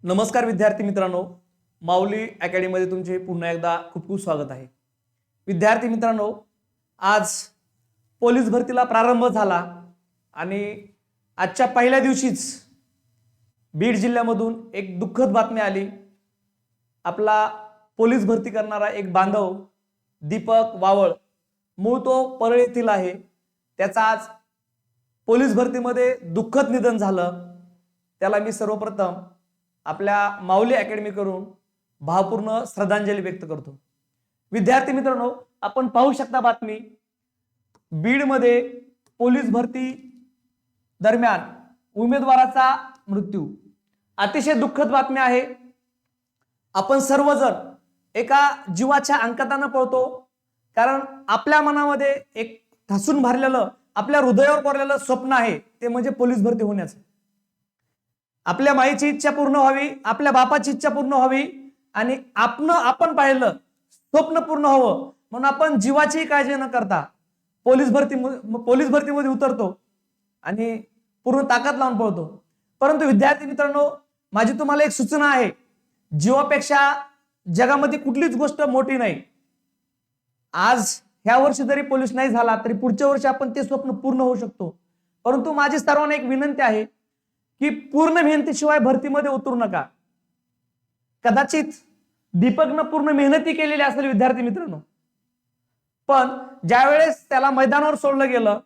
नमस्कार विद्यार्थी मित्रांनो, माऊली अकॅडमीमध्ये तुमचे पुन्हा एकदा खूप खूप स्वागत आहे। विद्यार्थी मित्रांनो, आज पोलीस भरतीला प्रारंभ झाला आणि आजच्या पहिल्या दिवशीच बीड जिल्ह्यामधून एक दुःखद बातमी आली। आपला पोलीस भरती करणारा एक बांधव दीपक वावळ, मूळ तो परळ येथील आहे, त्याचा आज पोलीस भरतीमध्ये दुःखद निधन झालं। त्याला मी सर्वप्रथम आपल्या माऊली अकॅडमी करून भावपूर्ण श्रद्धांजली व्यक्त करतो। विद्यार्थी मित्रांनो, आपण पाहू शकता बातमी, बीड मध्ये पोलीस भरती दरम्यान उमेदवाराचा मृत्यू। अतिशय दुःखद बातमी आहे। आपण सर्वजण एका जीवाच्या अंकाताने पळतो, कारण आपल्या मनामध्ये एक ठासून भरलेलं, आपल्या हृदयावर कोरलेलं स्वप्न आहे, ते म्हणजे पोलीस भरती होण्याचं। आपल्या माईची इच्छा पूर्ण व्हावी, आपल्या बापाची इच्छा पूर्ण व्हावी आणि आपण पाहिलं स्वप्न पूर्ण व्हावं म्हणून आपण जीवाची काळजी न करता पोलीस भरतीमध्ये उतरतो आणि पूर्ण ताकद लावून पळतो। परंतु विद्यार्थी मित्रांनो, माझी तुम्हाला एक सूचना आहे, जीवापेक्षा जगामध्ये कुठलीच गोष्ट मोठी नाही। आज ह्या वर्षी जरी पोलीस नाही झाला तरी पुढच्या वर्षी आपण ते स्वप्न पूर्ण होऊ शकतो। परंतु माझी सर्वांना एक विनंती आहे की पूर्ण मेहनतीशिवाय भरतीमध्ये उतरू नका। कदाचित दीपकनं पूर्ण मेहनती केलेली असेल विद्यार्थी मित्रांनो, पण ज्यावेळेस त्याला मैदानावर सोडलं गेलं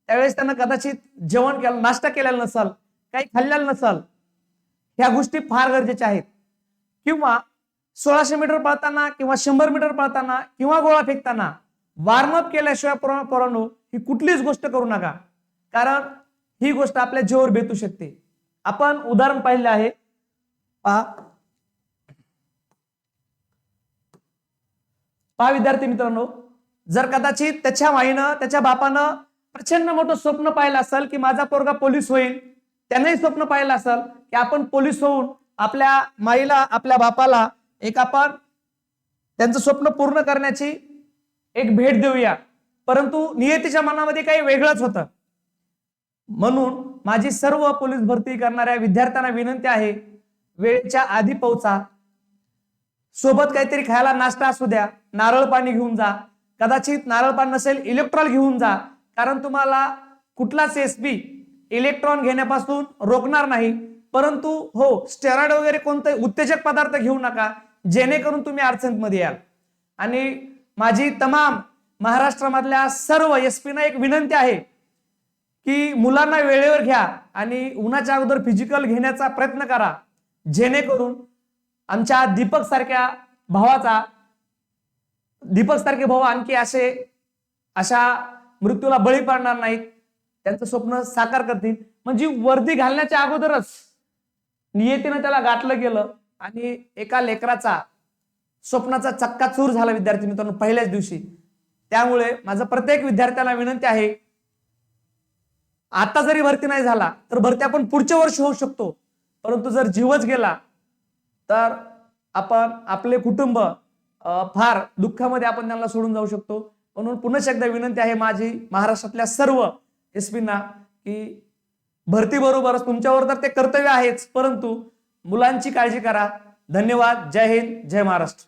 त्यावेळेस त्यानं कदाचित जेवण केलं, नाश्ता केलेला नसेल, काही खाल्लेलं नसेल। ह्या गोष्टी फार गरजेच्या आहेत। किंवा 1600 मीटर पळताना किंवा 100 मीटर पळताना किंवा गोळा फेकताना वॉर्मअप केल्याशिवाय पोरांनो ही कुठलीच गोष्ट करू नका, कारण ही गोष्ट आपल्या जीवावर बेतू शकते। आपण उदाहरण पाहिले आहे, पहा विद्यार्थी मित्रांनो, जर कदाचित त्याच्या माईनं, त्याच्या बापानं प्रचंड मोठं स्वप्न पाहिलं असेल की माझा पोरगा पोलीस होईल, त्यानेही स्वप्न पाहिलं असेल की आपण पोलीस होऊन आपल्या माईला, आपल्या बापाला एक आपण त्यांचं स्वप्न पूर्ण करण्याची एक भेट देऊया, परंतु नियतीच्या मनामध्ये काही वेगळंच होतं। म्हणून माझी सर्व पोलीस भरती करणाऱ्या विद्यार्थ्यांना विनंती आहे, वेळेच्या आधी पोहोचा, सोबत काहीतरी खायला नाश्ता असू द्या, नारळ पाणी घेऊन जा, कदाचित नारळ पाणी नसेल इलेक्ट्रॉन घेऊन जा, कारण तुम्हाला कुठलाच एसपी इलेक्ट्रॉन घेण्यापासून रोखणार नाही। परंतु हो, स्टेरॉइड वगैरे कोणते उत्तेजक पदार्थ घेऊ नका, जेणेकरून तुम्ही अडचणीमध्ये याल। आणि माझी तमाम महाराष्ट्रामधल्या सर्व एसपीना एक विनंती आहे की मुलांना वेळेवर घ्या आणि उन्हाच्या अगोदर फिजिकल घेण्याचा प्रयत्न करा, जेणेकरून आमच्या दीपक सारखे भाऊ आणखी अशा मृत्यूला बळी पडणार नाहीत, त्यांचं स्वप्न साकार करतील। म्हणजे वर्दी घालण्याच्या अगोदरच नियतीनं त्याला गाठलं गेलं आणि एका लेकराचा स्वप्नाचा चक्काचूर झाला विद्यार्थी मित्रांनो पहिल्याच दिवशी। त्यामुळे माझं प्रत्येक विद्यार्थ्याला विनंती आहे, आता जरी भरती नाही झाला तर भरती आपण पुढच्या वर्षी होऊ शकतो, परंतु जर जीवच गेला तर आपण आपले कुटुंब फार दुःखामध्ये आपण त्यांना सोडून जाऊ शकतो। म्हणून पुन्हा एकदा विनंती आहे माझी महाराष्ट्रातल्या सर्व एसपींना की भरती बरोबरच तुमच्यावर तर ते कर्तव्य आहेच, परंतु मुलांची काळजी करा। धन्यवाद। जय हिंद, जय महाराष्ट्र।